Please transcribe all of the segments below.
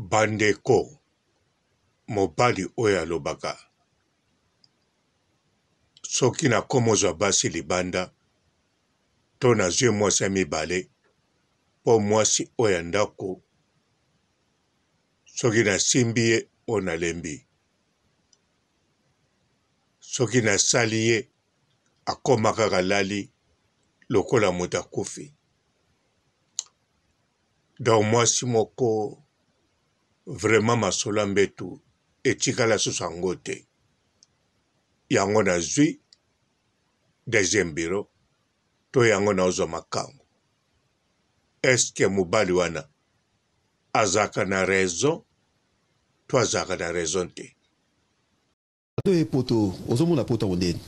bandeko mobali oyo alobaka soki na komozwa basi libanda to nazwi mwasi ya mibale mpo mwasi oyo ya ndako soki nasimbi ye o nalembi soki nasali ye akoma kaka lali lokola moto akufi donc mwasi moko vraiment masolo mbetu etikala susu yango te yango nazwi deuxième bureau to yango naozwa makambo eske mobali wana azaka na raison to azaka na raison te poto ozomona poto modèle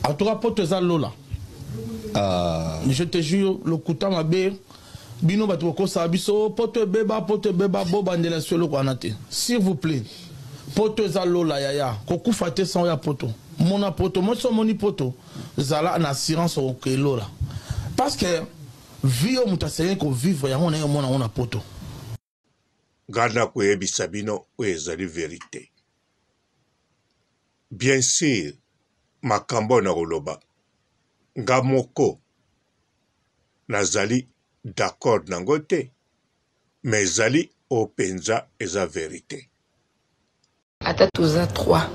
en tout cas poto eza lola je te jure lokuta mabe bino bato bakosala biso poto ebeba bo bandela so eloko wana te s'il vous plaît poto eza lola yaya kokufa te sans ya poto mona poto moi so moni poto zala na assurance oke lola parce que vie o moto asengeli kovivre yango na ye mona ngo na poto ngana koyebisa bino oyo ezali vérité bien sûr makambo na koloba nga moko nazali d'accord nango te mais ezali openza eza vérité ata toza 3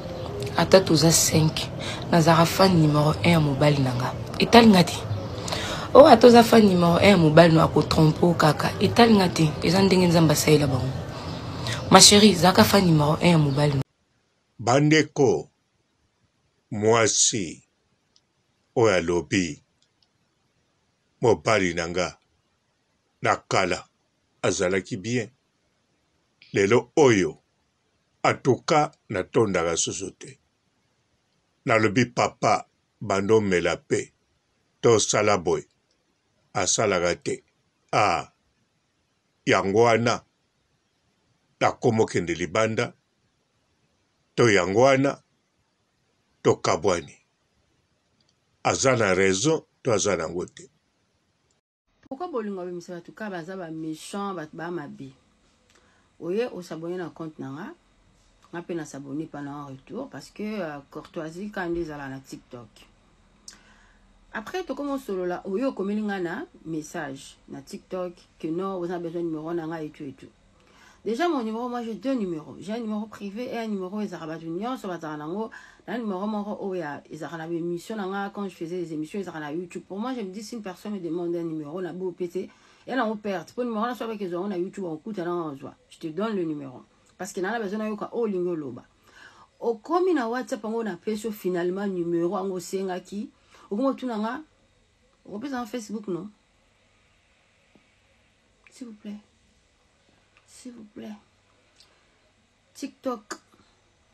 ata toza 5 nazara fan numéro 1 ya mobali nanga etalinga te o atoza fan numéro 1 ya mobali no akotrompe kaka etalinga te eza ndenge nzambe asalela bango ma chérie zaka fan numéro 1 ya mobali bandeko mwasi oyo alobi mobali nanga na kala azalaki bien lelo oyo atuka natondaka susu te nalobi papa bandomela pe tosala boye asalaka te yango wana nakomokende libanda to yango wana tokabwani aza na raison to aza nango te. Pourquoi bolingo bimisa batu ka baza ba méchant batu ba mabe oye o s'abonner na compte nanga nga pe na s'abonner pendant un retour parce que courtoisie quand des ala na TikTok après to commence solo là oye komeli nga na message na TikTok que non vous avez besoin de numéro nanga et tout déjà mon numéro moi j'ai 2 numéros j'ai un numéro privé et un numéro ezarabatu nyon so batarango un numéro moro oya ezarana émission nanga quand je faisais des émissions ezarana YouTube pour moi je me dis si une personne me demande un numéro na beau pété elle en perd pour numéro là soit avec on a YouTube on coûte en joie je te donne le numéro parce que nana besoin yoka o lingo loba o komi na WhatsApp ngo na peso finalement numéro ngo senga ki okomo tunanga o pesa en Facebook non s'il vous plaît. S'il vous plaît. TikTok,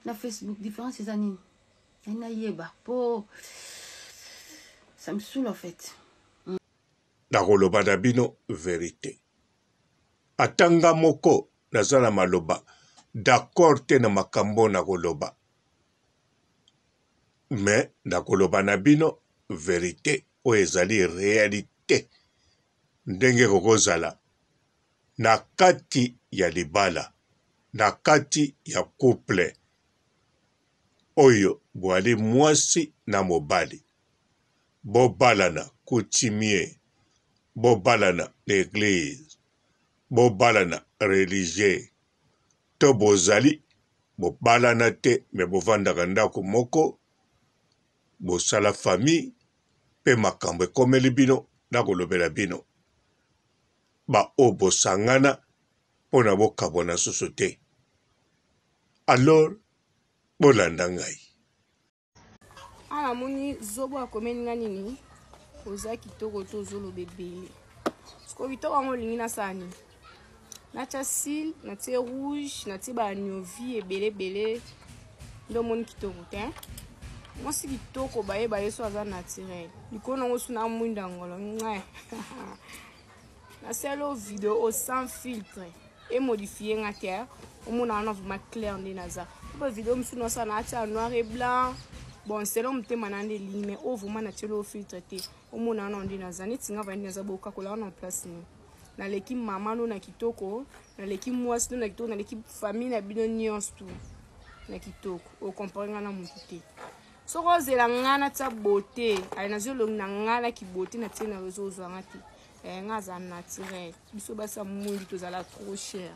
la Facebook, différence ces années. Ça me saoule en fait. Nakoloba na bino vérité. Atanga moko nazala maloba. D'accord te na makambo nakoloba. Mais nakoloba na bino vérité. O ezali réalité. Ndenge kokozala. Na kati ya libala, na kati ya couple, oyo boali mwasi na mobali, bobalana coutumier, bobalana l'église, bobalana religieux, to bozali, bobalana te, me bovandaka ndako moko, bosala famille, pe makambo ekomeli bino, nakolobela bino. Ba obo sangana pona bokabona susu te. Alors bolanda ngai. Moni zobo akomeni nga nini oza kitoko to zolo bebele sko bitoko yango olingi nasani natia cils natie rouge natie baniovi ebelebele ndo moni kitoko te mwasi kitoko bayeba ye so aza naturel likolo nango so na mwinda ngolo na selo vidéo sans filtre et modifier nga terre au monde en vraiment clair ndé naza ba vidéo msu no sa na tia noir et blanc bon selon mte manande ligne mais au vraiment na telo filtre té au monde en ndé naza ni tinga va naza boka kola en place ni naleki mama no na kitoko, naleki mwasi no na kitoko, naleki famille na bino nyonso tu na kitoko. Okomprendre nga na motu te. Soko ozela nga na tia beauté, ali nazolongi na nga na ki beauté na tie na rezo ozwanga te. Nga aza naturel. Biso basa mwingi tozala trop cher.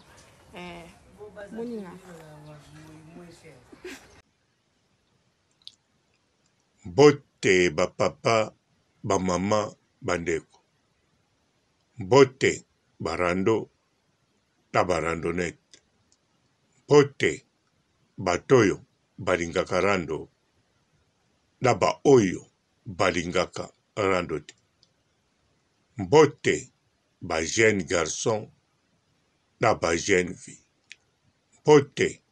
Moni nga. Mbote ba papa, ba mama, bandeko. Mbote barando na barandonete. Mbote batoyo balingaka rando na ba oyo balingaka rando te. Mbote ba jeune garçon na ba jeune fille. Mbote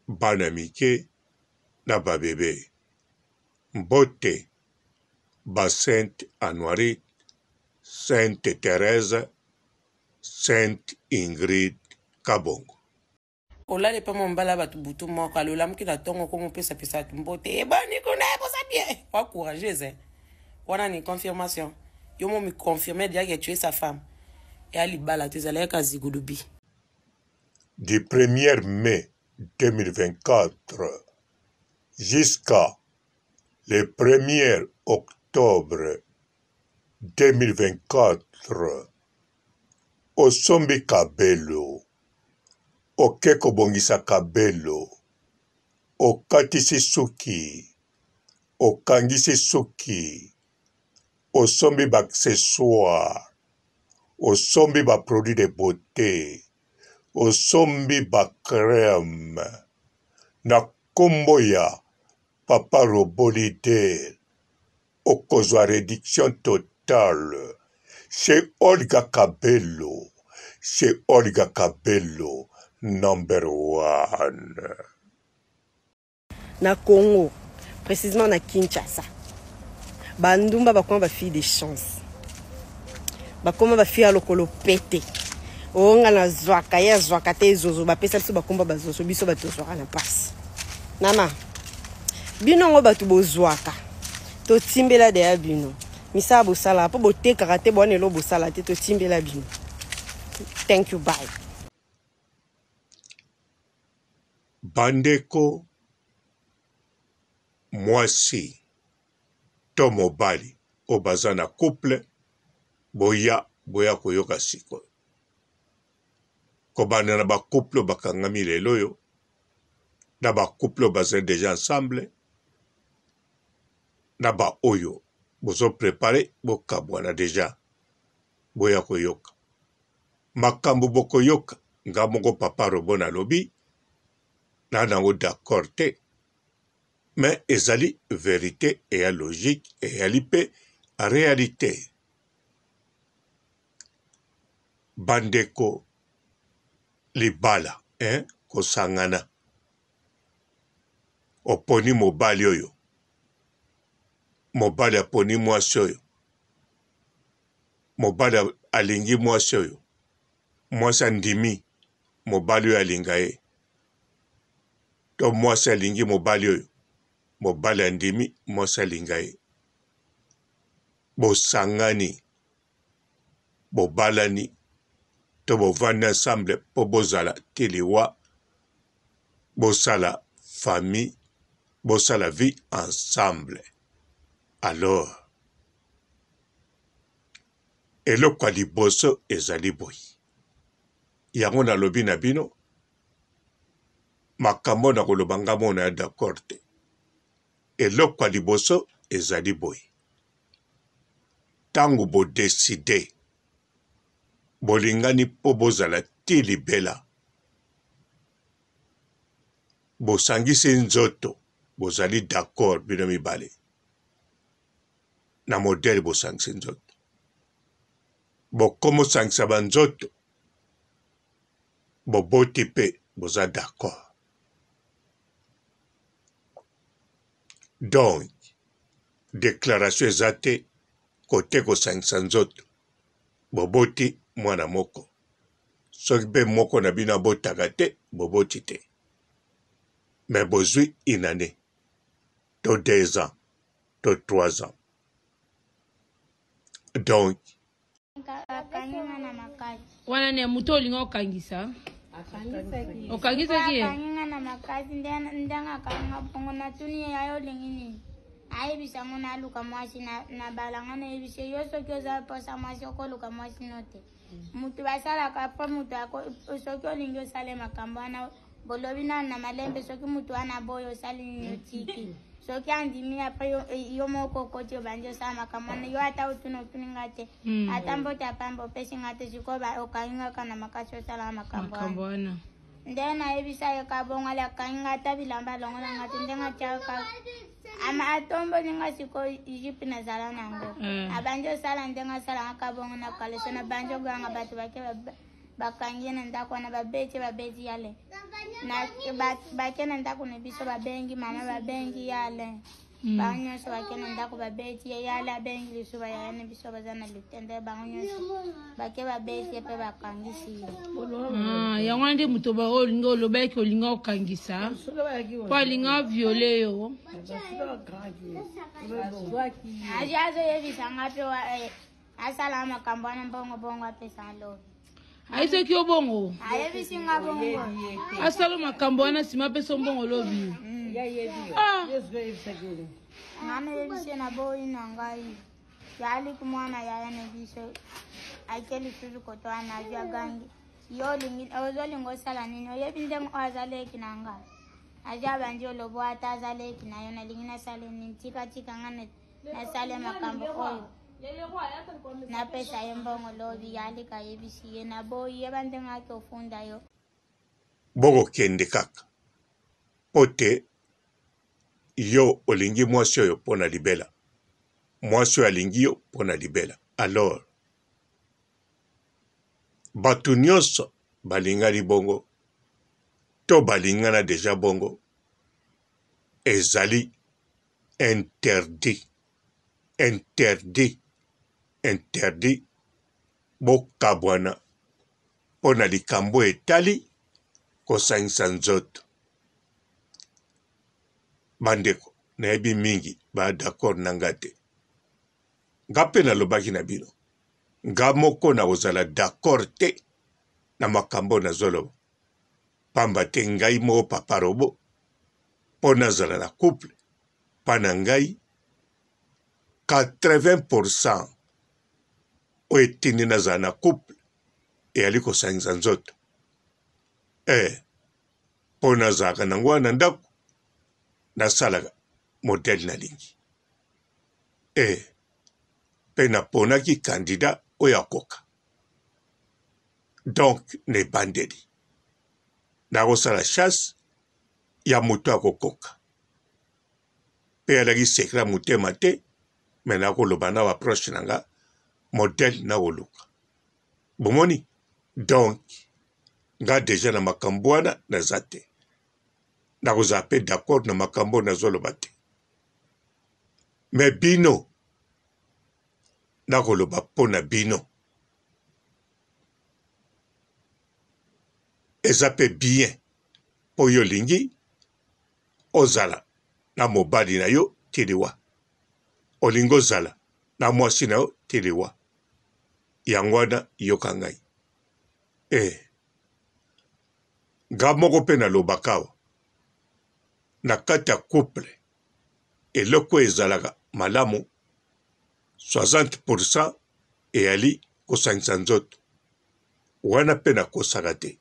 bana mike na ba bebe. Mbote ba Sainte Anoirite, Sainte Thérèse, Sainte Ingrid Kabongo. Olale pa mombala batu butu moko alola muki na tongo ko mopesa pesa tumbote ebani kuna bosa bien wa courageuse wana ni confirmation yo mo mi confirmer dia que tu es sa femme et ali bala tu zala ka zigudubi Du 1er mai 2024 jusqu'à le 1er octobre 2024 osombi kabelo okeko bongisa kabelo okatisi suki okangisi suki osombi ba accessoire osombi ba produit de beauté osombi ba crème na kombo ya Papa Robolide okozwa réduction totale chez Olga Kabelo, chez Olga Kabelo #1. Na Congo, précisément na Kinshasa, bandumba bakoma ba fille de chance, bakoma ba fille alokolo pete, onga na zwaka ya zwaka te zozo bapesa biso bakomba bazoso biso batozwaka na pasi. Nana, bino ngo batu bozwaka, to timbela de ya bino, misa bosala, po bote karate bwane lo bosala te to timbela bino. Thank you, bye. Bandeko mwasi to mobali obaza na couple boya koyoka siko kobana na ba couple bakangami lelo yo na ba couple baza déjà ensemble na ba oyo bozo préparer bokabwana déjà boya koyoka makambo bokoyoka nga moko Papa Robo na lobi na nango d'accord te mais ezali vérité et ya logique et ya lipe réalité. Bandeko libala kosangana oponi mobali oyo mobali aponi mwasi oyo mobali alingi mwasi oyo mwasi andimi mobali oyo alinga ye to mwasi alingi mobali oyo mobali andimi mwasi alinga ye bosangani bobalani to bovanda ensemble po bozala tiliwa bosala famille bosala vie ensemble. Alors eloko ya liboso ezali boye yango nalobi na bino makambo na koloba nga mona ya d'accord te eloko ya liboso ezali boye ntango bodeside bolingani po bozala ti libela bosangisi nzoto bozali d'accord bino mibale na modele bosangisi nzoto bokomosangisa banzoto boboti mpe boza d'accord. Donc déclaration eza te kote kosangisa nzoto boboti mwana moko soki mpe moko na bino abotaka te boboti te mais bozwi une année to 2 ans to 3 ans. Donc Akanginga na makasi. Wana ni muto olinga okangisa? Okangisa ki? Akanginga na makasi ndanga kanga bongo na tuni yayo lingini. Ayi bisa ngona luka mwasi na balanga na ibise yoso kyoza posa mwasi okoluka mwasi note. Mutu basala kapa mutu ako soki olingi osale makambo ana bolobi na malembe soki mutu ana boyo osali nyotiki. Soki andimi apre yo moko kote obandi osala makambo ana yo ata otuni ngate. Ata mbota pambo pesi ngate sikoba okainga kana makasi osala makambo ana. Ndena ebisa yo kabonga la kainga ata bilamba longo na ngate ndenga chaka. Ama atombo ninga siko Egypt na zala nango. Abanjo sala ndenga sala akabongo na kaleso na banjo ganga batu bake bakangie na ndako na babeti yale. Na bake na ndako ne biso babengi mama babengi yale. Banyo so bake na ndako babeti yale abengi liso bayane biso bazana lutende banyo bake babeti pe bakangisi. Yango ndi muto ba olinga olobaki olinga okangisa. Po alinga viole yo. Ajazo yebisa ngape wa asala makambo na bongo apesa lobi. Aise ki obongo? Ayebisi nga bongo. Asala makambo na sima pesa bongo lobi. Ngana yebisi na boyi na ngai. Yali kumwana yaya ne biso. Akeli tuzu ko to ana vya gangi. Yo lingi ozolingo sala nini oyebinde ngwazale kinanga. Aja banjo lobo atazale kinayo na lingina sale ni tika ngane na sale makambo oyo. Na pesa yembongo lobi yali ka yebisi na boyi yebande ngake ofunda yo. Bogo kende kaka. Pote yo olingi mwasi oyo pona libela. Mwasi alingi yo pona libela. Alors batu nyonso balinga libongo to balingana deja bongo ezali interdit bokabwana pona likambo etali kosangisa nzoto. Bandeko nayebi mingi ba d'accord nanga te. Nga pe nalobaki na bino nga moko na kozala d'accord te na makambo na zoloba. Pamba te ngai moko papa robo po nazala na couple pa na ngai 80% oyo etindi nazala na couple eyali kosangisa nzoto. Po nazalaka nango wana ndako nasalaka modele nalingi. Pe naponaki kandida oyo akoka. Donc ne bandeli. Nakosala chasse ya moto akokoka. Pe alaki sekra motema te, me nakoloba na approche nanga modele na koluka. Bomoni? Donc nga deja na makambo wana naza te. Nakozala pe d'accord na makambo nazoloba te. Me bino nakoloba pona bino. Eza pe bien po yo lingi ozala na mobali na yo tiliwa. Olingo zala na mwasi na yo tiliwa. Yango wana yoka ngai. Nga moko pe nalobaka awa. Na kati ya couple eloko ezalaka malamu 60% eyali kosangisa nzoto. Wana pe nakosaka te.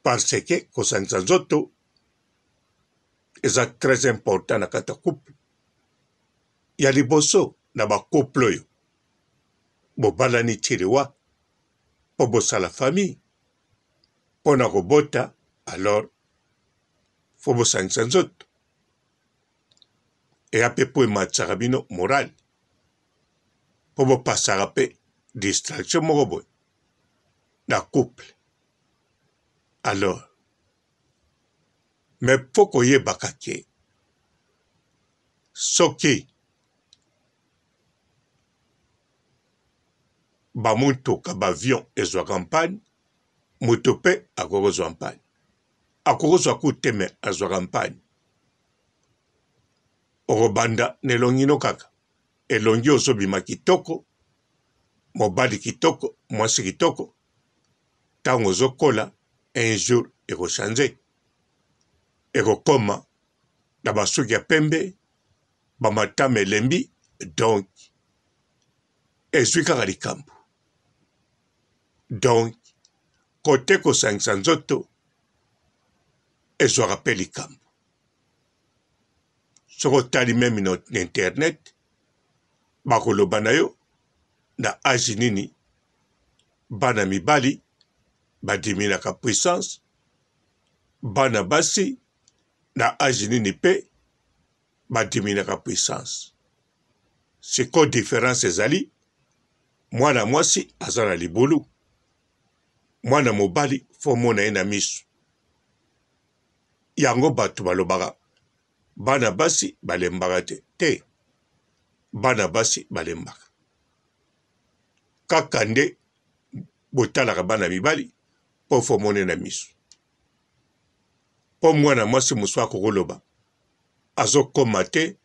Parce que kosangisa nzoto eza très important na kati ya couple. Ya liboso na bacouple oyo bobalani tiliwa po bosala famille po na kobota, alors fo bosangisa nzoto. Eya pe po ematisaka bino moral po bopasaka pe distraction moko boye na couple. Alors me po koyebaka ke soki bamutuka bavion ezwaka mpani, moto pe akokozwa mpani. Akokozwa kute me azwaka mpani. Okobanda nelongi no kaka. Elongi ozobima kitoko, mobali kitoko mwasi kitoko ntango ozokola un jour ekochange ekokoma na basuki ya pembe bamatama elembi donc ezwi kaka likambo donc kote kosangisa nzoto ezwaka mpe likambo soki otali meme na internet bakoloba na yo na age nini bana mibali badiminaka puissance bana basi na age nini mpe badiminaka puissance siko différence ezali mwana mwasi aza na libulu mwana mobali fo mona ye na miso yango bato balobaka bana basi balembaka te bana basi balembaka kaka nde botalaka bana mibali mpo fo mona ye na miso mpo mwana mwasi mosu akokoloba azokoma te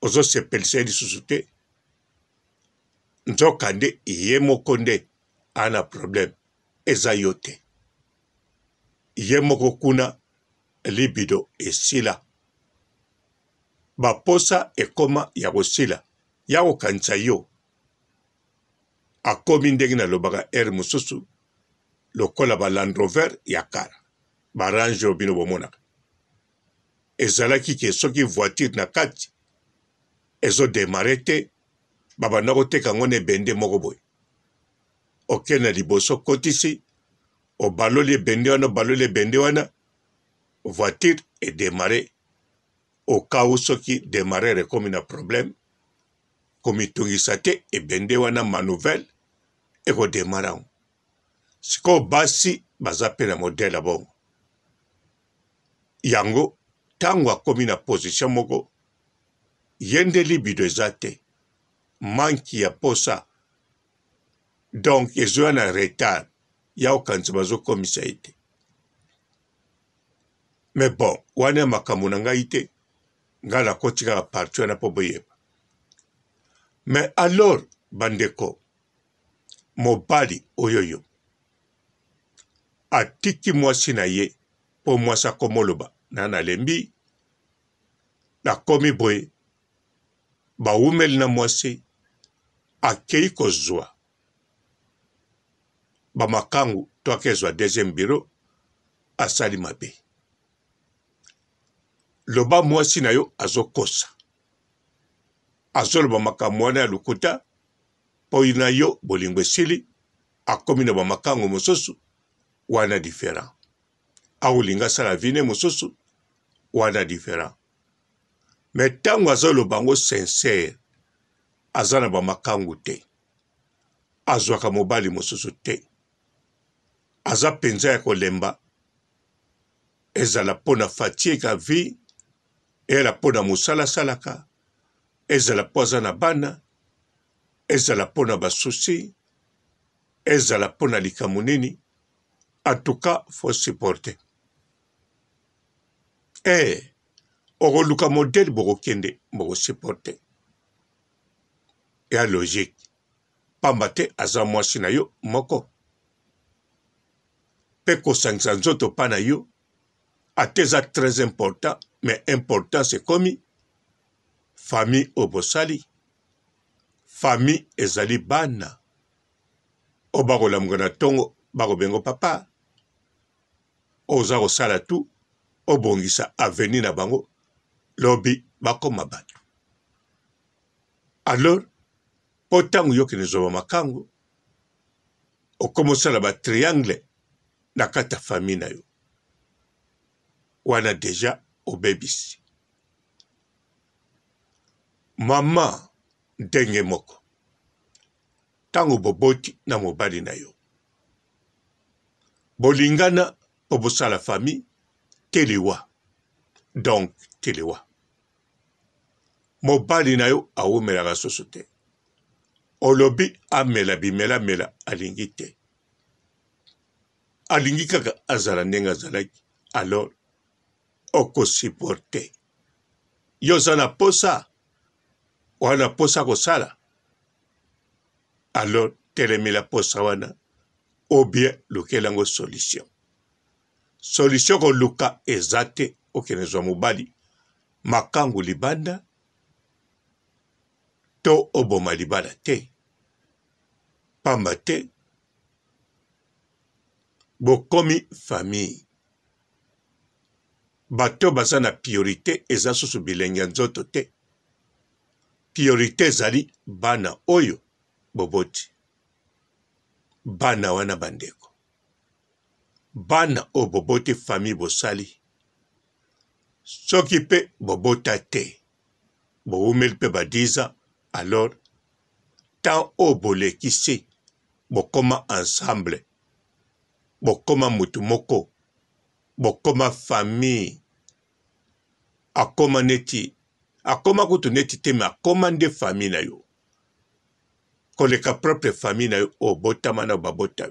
ozosepelisa ye lisusu te nzoka nde ye moko nde ana problème eza yo te ye moko kuna libido esila baposa ekoma ya kosila ya kokanisa yo akomi ndenge nalobaka ere mosusu lokola ba Land Rover ya kara barange oyo bino bomonaka ezalaki ke soki voiture na kati ezodemare te babanda koteka ngo na ebende moko boye okende na liboso kotisi obaloli ebende wana voiture edemare okawu soki demarere ekomi na problème komitungisa te ebende wana manouvelle ekodemara ngo sikoyo basi baza mpe na modele bongo yango ntango akomi na position moko ye nde libido eza te manki ya posa donc ezoya na retard ya okanisi bazokomisa ye te mais bon wana makambo na ngai te ngai nakoti kaka parti wana mpo boyeba mais alors bandeko mobali oyoyo atiki mwasi na ye mpo mwasi akomoloba na nalembi nakomi boye bawumeli na mwasi akei kozwa bamakangu to akezwa deuxième bureau asali mabe loba mwasi na yo azokosa azoloba makambo wana ya lokuta mpo na yo bolingo esili akomi na bamakangu mosusu wana différent akolinga asala vine mosusu wana différent mais ntango azoloba yango sincere aza na bamakangu te azwaka mobali mosusu te aza mpenza ya kolemba ezala mpo na fatigue ya vie ezala mpo na mosala asalaka ezala mpo aza na bana ezala mpo na basusi ezala mpo na likambo nini en tout cas faut supporter okoluka modele bokokende bokosupporte ya logique pamba te aza mwasi na yo moko mpe kosangisa nzoto mpa na yo ate eza très important mais importance ekomi famille oyo bosali famille ezali bana oyo bakolamuka na ntongo bakobengo papa oyo oza kosala tu obongisa avenir na bango lobi bakoma bato alors mpo ntango yokende zoba makangu okoma osala batriangle na kati ya famille na yo wana deja obebisi mama ndenge moko ntango boboti na mobali na yo bolingana mpo bosala famille telewa donc telewa mobali na yo awumelaka susu te olobi amela bimela alingi te alingi kaka azala ndenge azalaki alors okosupporte yo oza na posa wana posa kosala alors telemela posa wana ou bien lukelango solution. Solution ko luka ezate okenezwa mobali makangu libanda to oboma libala te. Pamba te bokomi famille. Bato baza na priorité eza susu bilenge nzoto te. Priorité zali bana oyo boboti. Bana wana bandeko. Bana o boboti famille bosali. Soki pe bobota te. Boumeli pe badiza alors tant o bolekisi bokoma ensemble. Bokoma mutu moko. Bokoma famille. Akoma neti. Akoma kutu neti te me akoma nde famille na yo. Koleka propre famille na yo o botama na babota.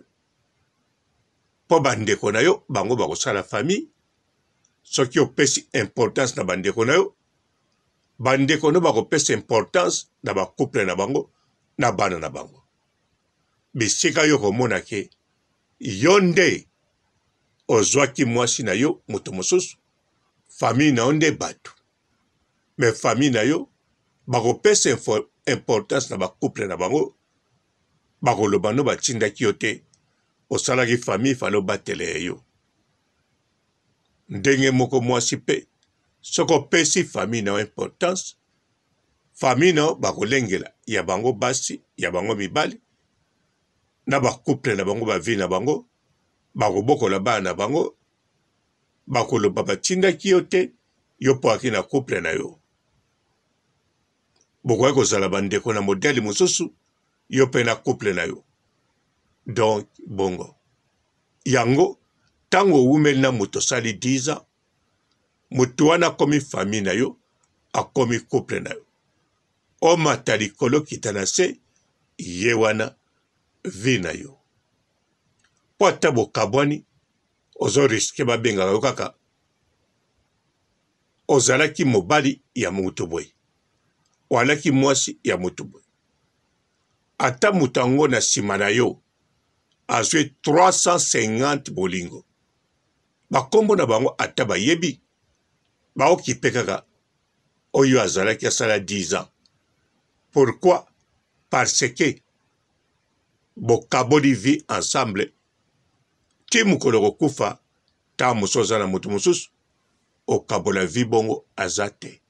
Po bandeko na yo bango bakosala famille. Soki opesi importance na bandeko na yo. Bandeko no bakopesa importance na ba couple na bango na bana na bango. Bisika yo komona ke yonde ozwaki mwasi na yo moto mosusu famille na onde bato. Me famille na yo bakopesa importance na ba couple na bango bakoloba no batindaki yo te osalaki famille falo batele yo. Ndenge moko mwasi pe soko pesi famille na importance famille na bakolengela ya bango basi ya bango mibali na ba couple na bango ba vie na bango bakobokola bana na bango bakoloba batindaki yo te yo poaki na couple na yo. Bokoki kozala bandeko na modeli mosusu yo pe na couple na yo. Donc bongo yango tango umeli na moto sali 10 ans moto wana komi famille na yo akomi couple na yo. O matalikolo kita na se ye wana vie na yo. Po ata bokabwani ozo riske babengaka yo kaka ozalaki mobali ya mutu boye walaki mwasi ya mutu boye. Ata mutango na sima na yo azwe 350 bolingo. Bakombo na bango ata bayebi baokipe kaka oyo azalaki asala 10 ans. Pourquoi? Parce que bokaboli vie ensemble ti mukolo kokufa ta musoza na mutu mususu okabola vie bongo azate.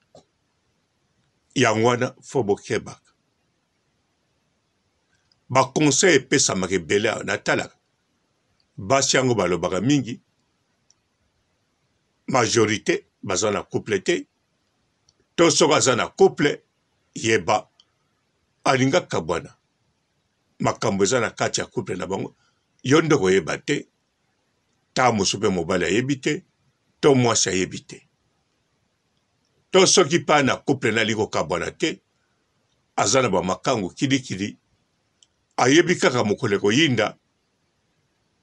Yangwana fo bokebaka. Ba conseil epesa makebele na talaka. Basi yango balobaka mingi. Majorité baza na couple te. To soko aza na couple yeba alinga kabwana. Makambo eza na kati ya couple na bango yo ndoko yeba te. Ta musupe mobali ayebi te. To mwasi ayebi te. To soki pa na couple na liko kabwana te. Aza na ba makangu kili ayebi kaka mokole koyinda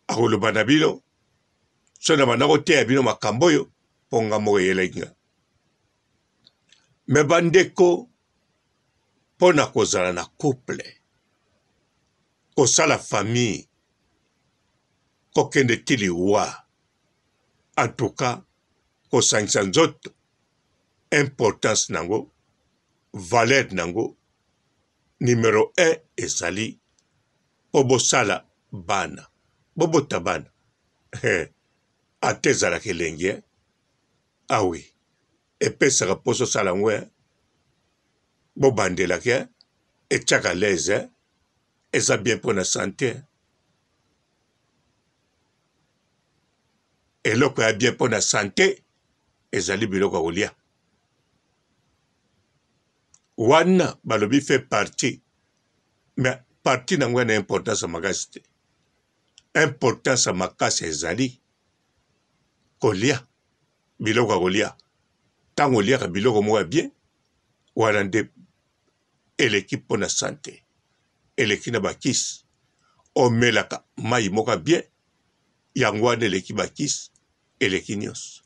akoloba na bino so na banako teya bino makambo oyo ponga moko yelenga. Me bandeko pona kozala na couple kosala famille kokende tili wa en tout cas kosangisa nzoto importance nango valeur nango numéro 1 ezali obosala bana bobota bana atezala kelenge awi epesaka poso sala ngwe bobandela ke etiaka leze eza bien pour la santé eloko ya bien pour la santé ezali biloko kolia wana balobi fait partie mais partie nango na importance makasi te. Importance makasi ezali kolia biloko kolia tango liaka biloko moko bien wana nde eleki mpona santé eleki na bakisi omelaka mai moko bien yango wana eleki bakisi eleki nyonso.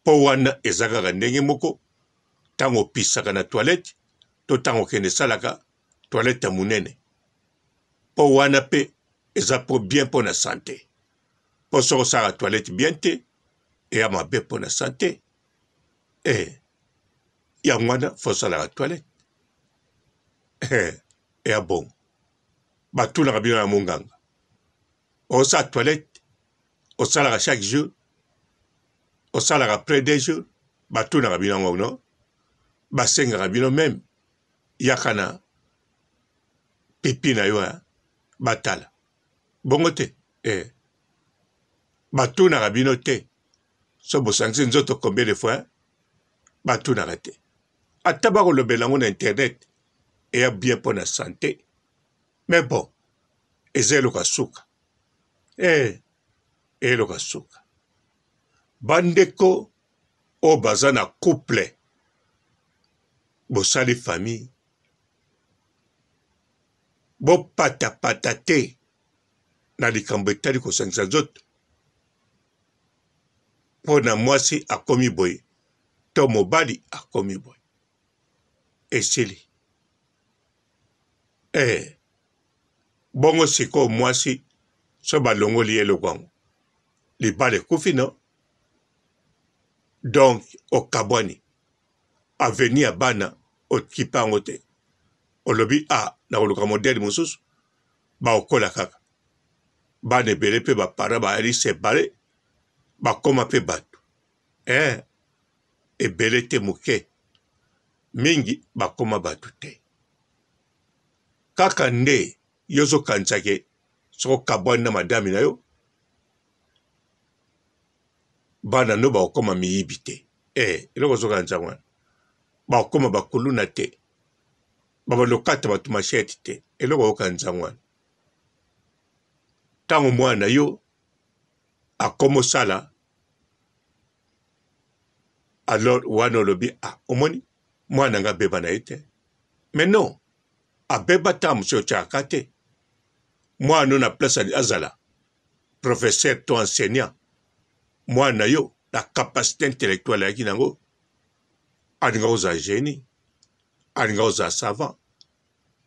Po wana eza kaka ndenge moko tango opisaka na toilette to ntango okende esalaka toilette monene mpo wana mpe eza mpo bien mpo na sante mpo soki osalaka toilette bien te eya mabe mpo na sante yango wana fo osalaka toilette eya bongo batunaka bino na monganga osala toilette osalaka chaque jour osalaka après 2 jours batunaka bino yango no basengaka bino meme yaka na pipi na yo batala bongo te batunaka bino te so bosangisi nzoto combien de fois batunaka te ata bakolobela yango na internet eya bien mpo na sante mais bon eza eloko suka eloko suka bandeko oyo baza na couple bosali famille bopatapata te na likambo etali kosangisa nzoto mpo na mwasi akomi boye to mobali akomi boye esili bongo sikoyo mwasi so balongoli eloko yango libala ekufi no donc okabwani aveni ya bana okipa yango te olobi na koluka modele mosusu baokola kaka bana ebele mpe bapara bayali separe bakoma mpe bato ebele te moke mingi bakoma bato te kaka nde yo ozokanisake soki okabwani na madami na yo bana no baokoma miyibi te eloko ozokanisa wana baokoma bakuluna te babalokata bato mashete te eloko okanisa wana ntango mwana yo akoma osala alors wana olobi omoni mwana nga abeba na ye te mais non abeba ntango mosusu otyaka te mwana na place azala professeur to enseignant mwana yo na capacité intellectuelle ayaki nango alinga kozala génie alinga kozala savant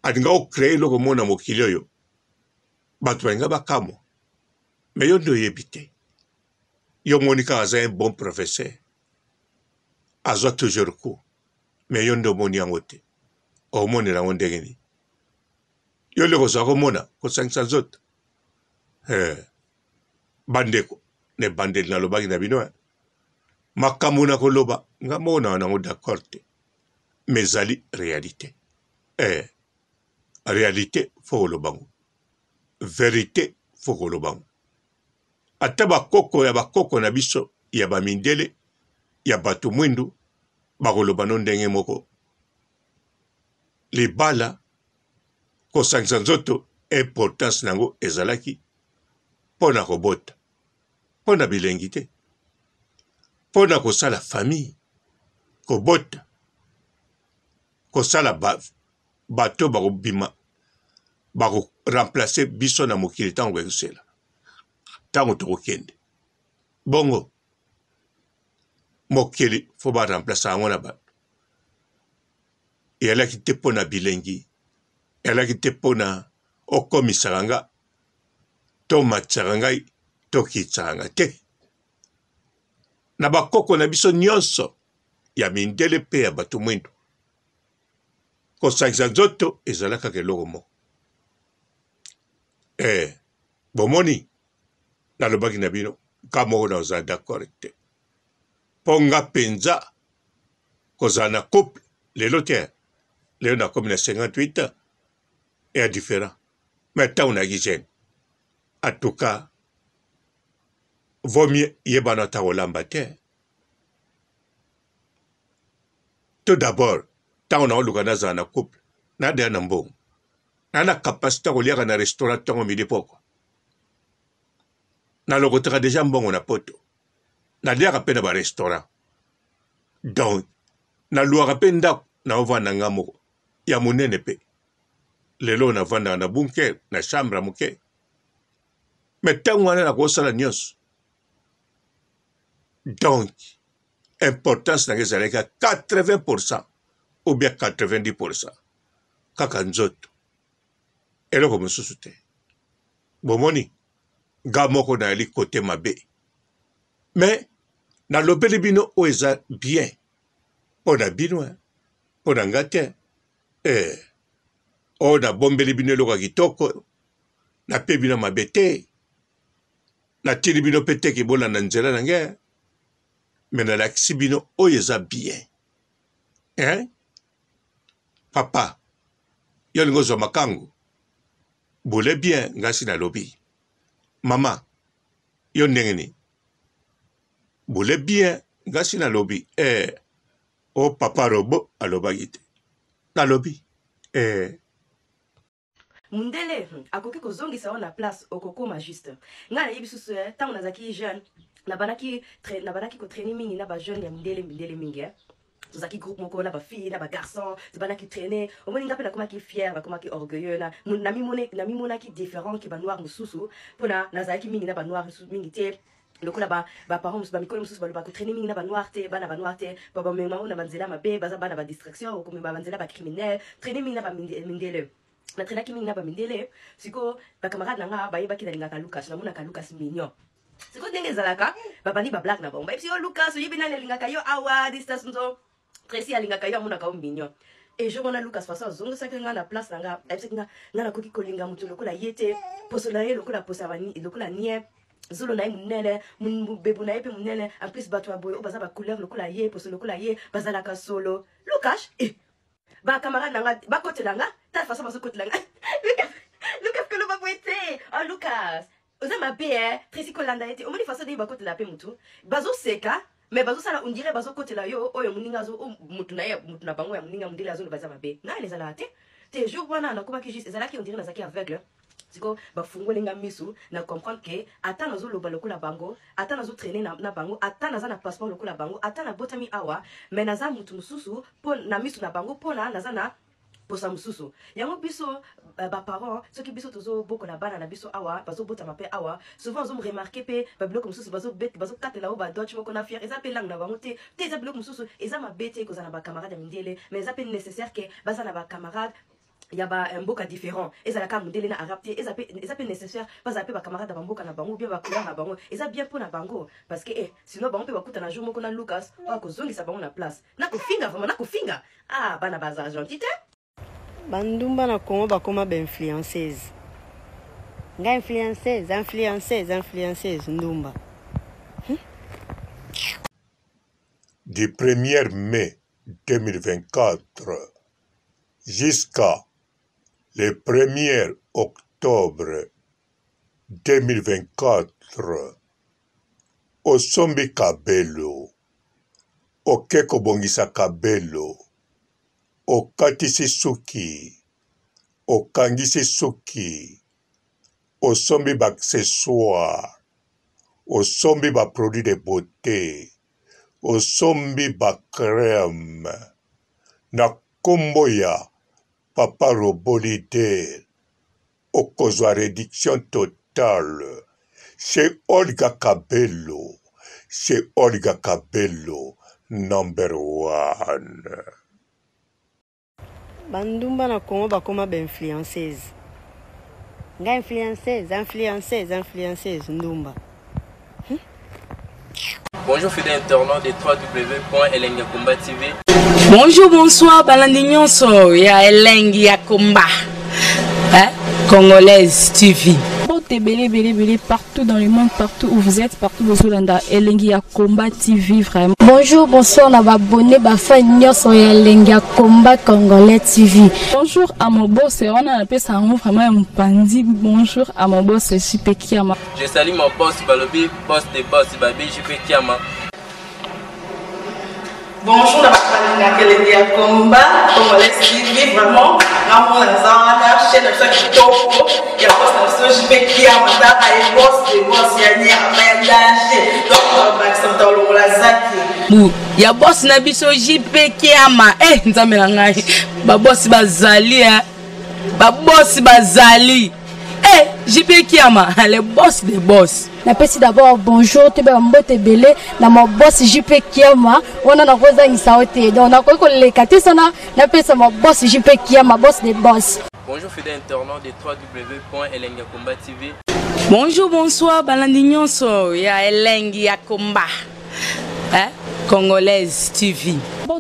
alinga ocrée eloko mona mokili oyo bato balinga bakamwa me yo nde oyebi te yo moni kaka aza un bon professeur azwa toujours cours me yo nde omoni yango te omonela yango ndenge nini yo nde kozala komona kosangisa nzoto bandeko ne bandeli nalobaki na bino makambo na koloba nga moko na nango d'accord te mais ezali réalité réalité fo kolobango vérité fo kolobango ata bakoko na biso ya bamindele ya bato mwindu bakoloba no ndenge moko libala kosangisa nzoto importance nango ezalaki mpo na kobota mpo na bilengi te mpo na kosala famille kobota kosala bato bakobima bakoremplace biso na mokili ntango ekosela ntango tokokende bongo mokili fo baremplace yango na bato eyalaki te mpo na bilengi eyalaki te mpo na okomisaka nga to matisaka ngai to kitsaka nga te na bakoko na biso nyonso ya mindele mpe ya bato mwindu kosangisa nzoto ezalaka eloko moko bomoni nalobaki na bino ka moko na ozala d'accord te mpo nga mpenza kozala na couple lelo te lelo nakomi na 58 eya différent mais ntango nayaki jeune en tout cas vaut mieux yebana ata kolamba te tout d'abord ntango naoluka nazala na couple nadeya na mbongo na capacité koliaka na restaurant ntango midi poko nalokotaka deja mbongo na poto naliaka mpe na barestaurant donc naluaka mpe ndako naovanda nga moko ya monene mpe lelo navandaka na bunker na chambre moke me ntango wana nakosala nyonso donc importance nanga ezalaki 80% ou bien 90%. Kaka nzoto. Eloko mosusu te. Bomoni. Nga moko na li côté mabe. Mais na lobeli bino o eza bien. Pona bino, pona ngate. O na bombeli bino eloko kitoko. Na pe bino mabe te. Na tiri bino pete ki bola na nzela na nge. Mais na lakisi bino o eza bien. Papa. Yon ngozo makangu. Boule bien ngasi na lobi. Mama. Yon nengeni. Boule bien ngasi na lobi. O papa robo aloba gite. Na lobi. Mundele akoki kozongisa wana place okokoma juste. Nga na yebisusu tango nazaki jeune na banaki ko traîner mingi na ba jeune ya mindele mingi. Tozaki groupe moko na ba fille na ba garçon, banaki traîner. Omoni nga pe na komaki fier, ba komaki orgueilleux na mi monaki différent ki ba noir mususu. Pona nazaki mingi na ba noir mingi te. Lokola ba parents ba mikolo mususu ba ko traîner mingi na ba noir te, ba noir te, ba mema na banzela mabe, ba na ba distraction ou comme ba banzela ba criminel, traîner mingi na ba mindele. Na traîner mingi na ba mindele, siko ba camarade nanga ba yebaki na lingaka Lucas, na mona ka Lucas mignon. Siko ndenge zalaka, ba bani ba black na ba. Ba si Lucas yebina na lingaka yo awa distance nzo. Tracy alingaka yo mona ka mignon. Et je mona Lucas façon zongo sakenga na place nanga, ebisekinga na koki kolinga mutu lokola yete, posola ye lokola posavani, lokola nie. Zolo na munene, bebu na yepe munene, en plus batwa boy o baza ba couleur lokola ye, poso lokola ye, bazala ka solo. Lucas, ba camarade nanga, ba kote langa, ta façon ba kote langa. Lucas que lo ba poete. Oh Lucas, oza mabe Tracy Kolanda ete, o moni façon de ba kote la pe mutu. Bazo seka, mais bazo sala on dirait bazo kote la yo, oyo muninga zo mutu na bango ya muninga mundela zo baza mabe. Na les ala te. Te jour wana na koma ki juste ezala ki on dirait na zaki aveugle. Siko ba fungolenga misu na comprendre que ata nazo loba lokola bango, ata nazo traîner na bango, ata naza na passeport lokola bango, ata na botami awa, mais naza mutu mususu pon na misu na bango pona naza na posa mususu. Yango biso ba parents, ceux qui biso tozo boko na bana na biso awa, bazo botama pe awa, souvent zo me remarquer pe ba bloko mususu bazo katela o ba dodge moko na fier, eza pe lang na bango te, te eza bloko mususu, eza mabete ko za na ba camarade mindele, mais eza pe nécessaire que baza na ba camarade il y a un boka différent et ça la cam modèle na adapté et ça peut nécessaire pas ça peut ba camarade ba boka na bango bien ba couleur na bango et ça bien pour na bango parce que sinon bango peut ba kuta na jour moko na Lucas pas ko zongi sa bango na place na ko finga vraiment na ko finga bana baza gentil te bandumba na Congo ba koma ba influenceuse nga influenceuse ndumba du 1er mai 2024 jusqu'à le 1er octobre 2024, Osombi Kabelo, Okeko Bongisa Kabelo, Okatisi Suki, Okangisi Suki, Osombi Baccessoire, Osombi ba produit de beauté, Osombi ba crème, na Komboya, Papa Robolide, Okozwa réduction totale, chez Olga Kabelo, number 1. Bandumba na Congo bakoma ba influenceuse. Nga influenceuse ndumba. Bonjour fidèles internautes de www.elengiakomba TV. Bonjour, bonsoir, balandi nyonso ya Elengi ya Komba. Congolaise TV. Belé partout dans le monde, partout où vous êtes, partout où vous êtes, Elengi ya Komba TV vraiment. Bonjour, bonsoir, na abonné ba fan nyonso ya Elengi ya Komba Congolais TV. Bonjour à mon boss, on a appelé ça vraiment un pandi. Bonjour à mon boss, JP Kiama. Je salue mon boss Balobi, boss des boss Babi, JP Kiama. Bonjour, la Elengi ya Komba Congolais TV vraiment. Amour na zana chaîne ça qui topo ya boss na JP Kiama ta ay boss de boss ya nia ma danger donc ba s'entend lo la zaki ya boss na biso JP Kiama nzamela ngai ba boss bazali ba boss bazali JP Kiama, le boss des boss. Napesi d'abord bonjour, tu es mbote belé, na mon boss JP Kiama, on a rosa in saote. Donc on a quoi les catés sana, napesi mon boss JP Kiama, boss des boss. Bonjour fidèles internautes de www.elengiakomba TV. Bonjour, bonsoir, balandignon so, ya Elengiakomba. Congolaise TV.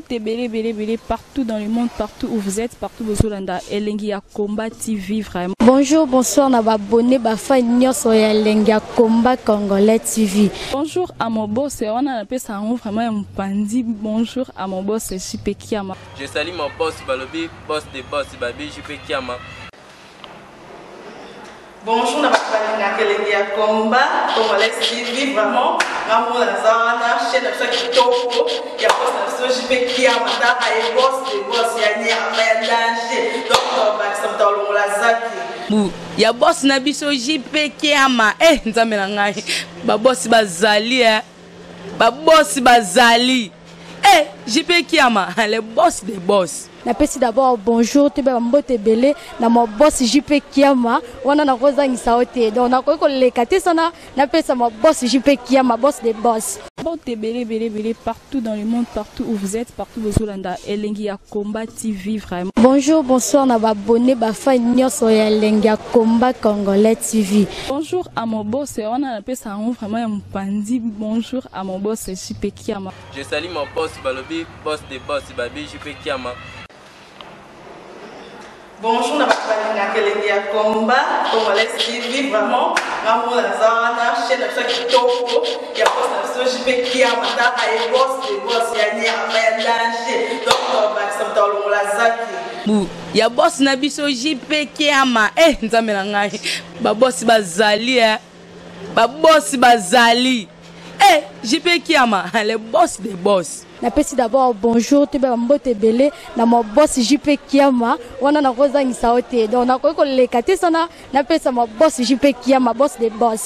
Belé partout dans le monde, partout où vous êtes, partout où vous êtes, Elengiakomba TV vraiment. Bonjour, bonsoir, na abonné ba fan nyonso ya Elengiakomba Congolais TV. Bonjour à mon boss, on a appelé ça vraiment un pandi. Bonjour à mon boss JP Kiama. Je salue mon boss Balobi, boss des boss Babi JP Kiama. Bonjour, na Elengiakomba Congolais TV vraiment. Maman la zana, chaîne de chaque kitoko, il y a boss de JP Kiama, ta et boss des boss, il y a rien danger. Donc on va accepter le la zaki. Ya boss na biso JP Kiama, nzambe na ngai. Ba boss bazali ba boss bazali. JP Kiama, le boss des boss. Napesi d'abord bonjour, tu es mbote belé, na mon boss JP Kiama, on a rosa in saote. Donc on a quoi les catés sana, napesi mon boss JP Kiama, boss des boss. Belé partout dans le monde, partout où vous êtes, partout où vous êtes, Elengiakomba TV vraiment. Bonjour, bonsoir, na abonné ba fan nyonso ya Elengiakomba Congolais TV. Bonjour à mon boss, on a appelé ça vraiment un pandi. Bonjour à mon boss JP Kiama. Je salue mon boss Balobi, boss des boss Babi JP Kiama. Bonjour, na Elengiakomba Congolais TV vraiment. Maman la zana, chaîne de chaque kitoko, il y a boss de JP Kiama, ta et boss des boss, il y a rien danger. Donc on va accepter le la zaki. Ya boss na biso JP Kiama, nzambe na ngai. Ba boss bazali ba boss bazali. JP Kiama, le boss des boss. Napesi d'abord bonjour, tu es mbote belé, na mon boss JP Kiama, on a rosa in saote. Donc on a quoi les catés sana, napesi mon boss JP Kiama, boss des boss.